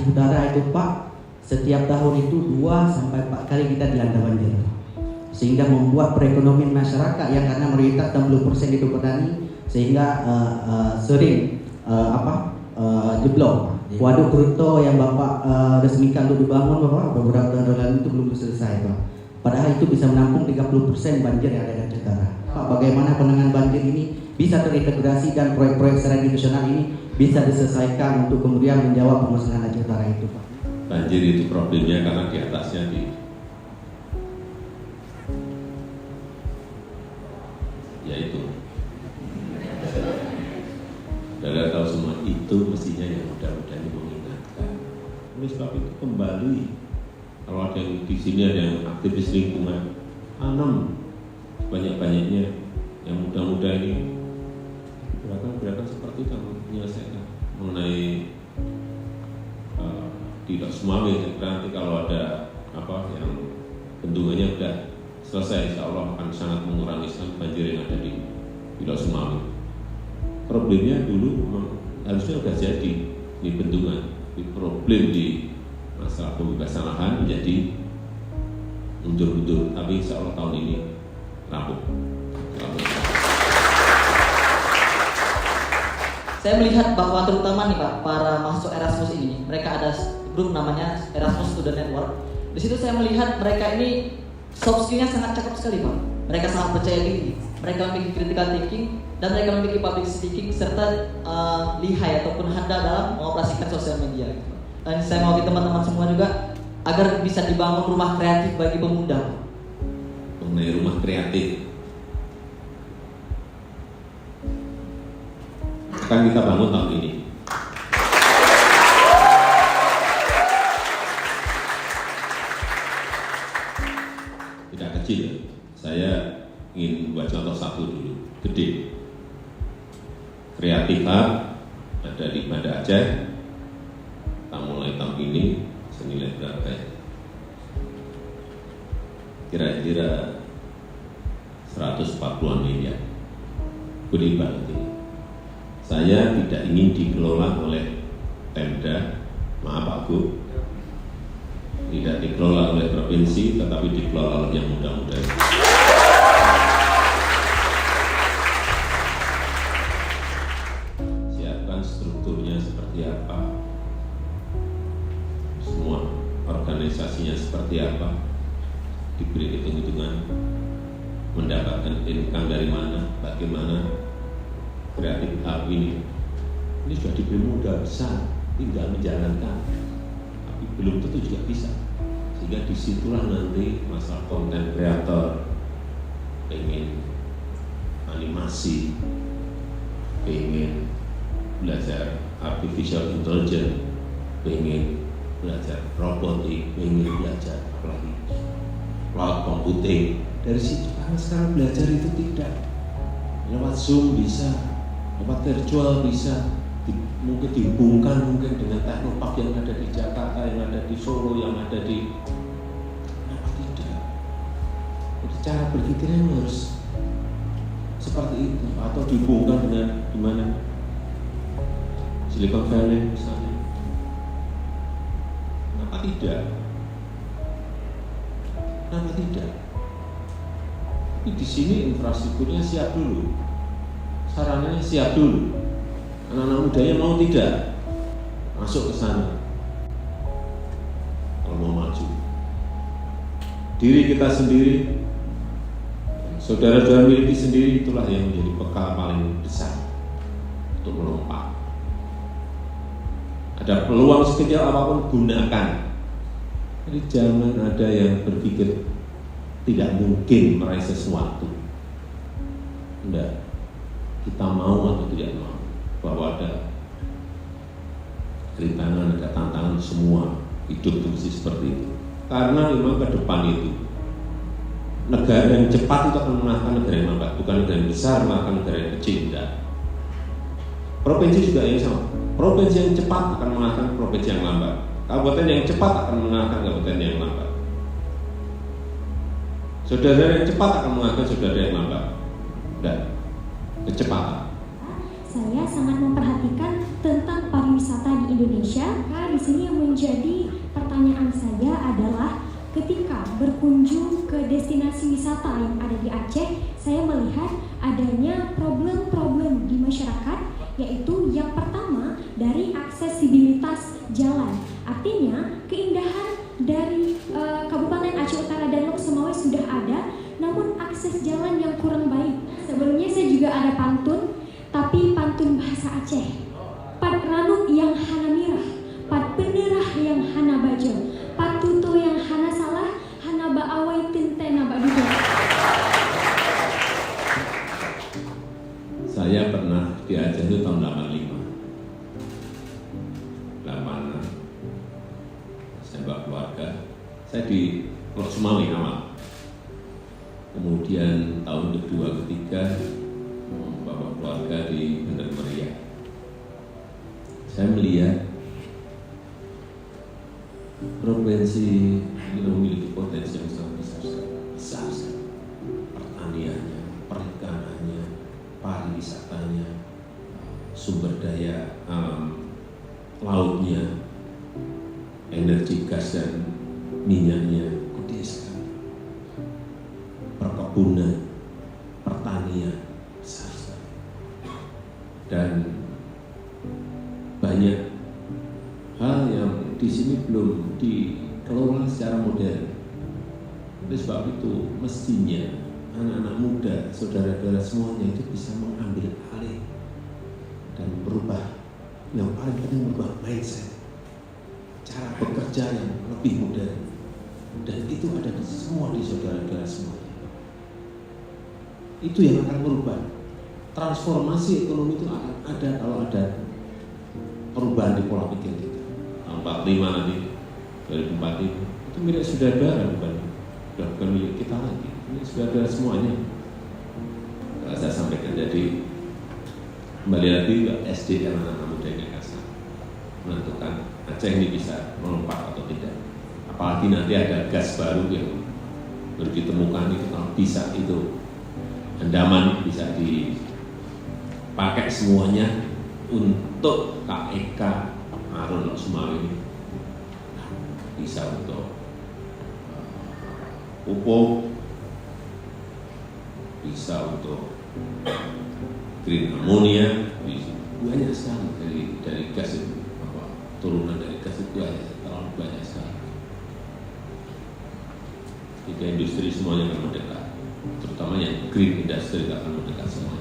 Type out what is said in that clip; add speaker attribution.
Speaker 1: Aceh Utara itu Pak, setiap tahun itu 2 sampai 4 kali kita dilanda banjir. Sehingga membuat perekonomian masyarakat yang karena mayoritas 60% itu petani, sehingga sering jeblok. Waduk Keruto yang Bapak resmikan untuk dibangun Bapak beberapa tahun lalu itu belum selesai Pak. Padahal itu bisa menampung 30% banjir yang ada di Aceh Utara. Pak, bagaimana penanganan banjir ini bisa terintegrasi dan proyek-proyek secara nasional ini bisa diselesaikan untuk kemudian menjawab permasalahan Aceh Utara itu Pak?
Speaker 2: Banjir itu problemnya karena di atasnya yaitu Saudara tahu semua itu mestinya yang mudah-mudahan mengingatkan. Oleh sebab itu kembali, kalau ada yang di sini ada yang aktivis lingkungan, tanam banyak-banyaknya yang mudah-mudahan ini gerakan-gerakan seperti itu menyelesaikan mengenai tidak semua nanti kalau ada yang bendungannya sudah selesai, insya Allah akan sangat mengurangi banjir yang ada di Pulau Sumawe. Problemnya dulu harusnya sudah jadi di bendungan, di problem di masalah pembebasan lahan menjadi mundur-mundur, tapi insya Allah tahun ini rampung.
Speaker 3: Saya melihat bahwa terutama nih Pak, para mahasiswa Erasmus ini, mereka ada grup namanya Erasmus Student Network. Di situ saya melihat mereka ini soft skill-nya sangat cakep sekali Pak. Mereka sangat percaya diri, mereka memiliki critical thinking, dan mereka memiliki public speaking serta lihai ataupun handal dalam mengoperasikan sosial media. Dan saya mau teman-teman semua juga agar bisa dibangun rumah kreatif bagi pemuda.
Speaker 2: Mengenai rumah kreatif, akan kita bangun tahun ini. Tidak kecil, saya ingin buat contoh satu dulu, gede. Kreatif Hub ada di Banda Aceh, kita mulai tahun ini senilai berapa ya? Kira-kira 140-an miliar. Gede banget ini. Saya tidak ingin dikelola oleh Pemda, maaf Pak Bu, tidak dikelola oleh provinsi, tetapi dikelola oleh yang muda-muda. Siapkan strukturnya seperti apa, semua organisasinya seperti apa, diberi hitung-hitungan, mendapatkan income dari mana, bagaimana kreatif hub ini sudah diberi modal besar, tinggal menjalankan, tapi belum tentu juga bisa. Sehingga disitulah nanti masalah konten kreator, pengen animasi, pengen belajar artificial intelligence, pengen belajar robotik, pengen belajar apalagi cloud computing. Dari situ karena sekarang belajar itu tidak lewat Zoom bisa, lewat virtual bisa, mungkin dihubungkan mungkin dengan teknopark yang ada di Jakarta, yang ada di Solo, yang ada di kenapa tidak? Jadi cara berpikirnya harus seperti itu, atau dihubungkan dengan gimana Silicon Valley misalnya. Kenapa tidak? Kenapa tidak? Tapi di sini infrastrukturnya siap dulu, sarananya siap dulu. Anak-anak mudanya mau tidak masuk ke sana kalau mau maju. Diri kita sendiri, saudara-saudara miliki sendiri, itulah yang menjadi bekal paling besar untuk melompat. Ada peluang sekecil apapun gunakan. Jadi jangan ada yang berpikir tidak mungkin meraih sesuatu. Tidak, kita mau atau tidak mau, bahwa ada rintangan, ada tantangan, semua hidup mesti seperti itu. Karena memang ke depan itu negara yang cepat itu akan mengalahkan negara yang lambat, bukan negara yang besar mengalahkan negara yang kecil. Tidak. Provinsi juga yang sama. Provinsi yang cepat akan mengalahkan provinsi yang lambat. Kabupaten yang cepat akan mengalahkan kabupaten yang lambat. Saudara yang cepat akan mengalahkan saudara yang lambat. Dan kecepatan.
Speaker 4: Saya sangat memperhatikan tentang pariwisata di Indonesia. Nah, di sini yang menjadi pertanyaan saya adalah ketika berkunjung ke destinasi wisata yang ada di Aceh, saya melihat adanya problem-problem di masyarakat, yaitu yang pertama dari aksesibilitas jalan. Artinya keindahan dari Kabupaten Aceh Utara dan Lok Sumawe sudah ada, namun akses jalan yang kurang baik. Sebelumnya saya juga ada pantun, tapi pantun bahasa Aceh. Pat ranuk yang hana mirah, pat penerah yang hana baja, pat tuto yang hana salah, hana baawai tentena baduga.
Speaker 2: Saya pernah di Aceh itu tahun 85. Saya bawa keluarga. Saya di Lok Sumawe awal. Kemudian tahun kedua, ketiga membawa keluarga di Bener Meriah. Saya melihat provinsi ini memiliki potensi yang sangat besar sekali. Pertaniannya, perikanannya, pariwisatanya, sumber daya alam lautnya, energi gas dan minyaknya gede sekali. Perkebunan, pertanian besar sekali. Dan banyak hal yang di sini belum dikelola secara modern. Oleh sebab itu mestinya anak-anak muda, saudara-saudara semuanya itu bisa mengambil alih dan berubah. Yang paling penting berubah mindset, cara bekerja yang lebih modern. Dan itu ada di semua di saudara-saudara semuanya. Itu yang akan merubah. Transformasi ekonomi itu akan ada kalau ada perubahan di pola pikir kita. Tahun 45 nanti, 2045 itu milik saudara, bukan milik kita lagi. Ini saudara semuanya. Kalau saya sampaikan, jadi kembali lagi ke SDM anak-anak muda ini kasar menentukan Aceh ini bisa melompat atau tidak. Apalagi nanti ada gas baru yang baru ditemukan itu, kalau bisa itu Andaman bisa dipakai semuanya untuk KEK Arun Lok Sumawe ini, bisa untuk pupuk, bisa untuk green ammonia, banyak sekali dari gas itu, turunan dari gas itu terlalu banyak sekali. Jika industri semuanya akan mendekat, terutama yang green industry akan mendekat semua.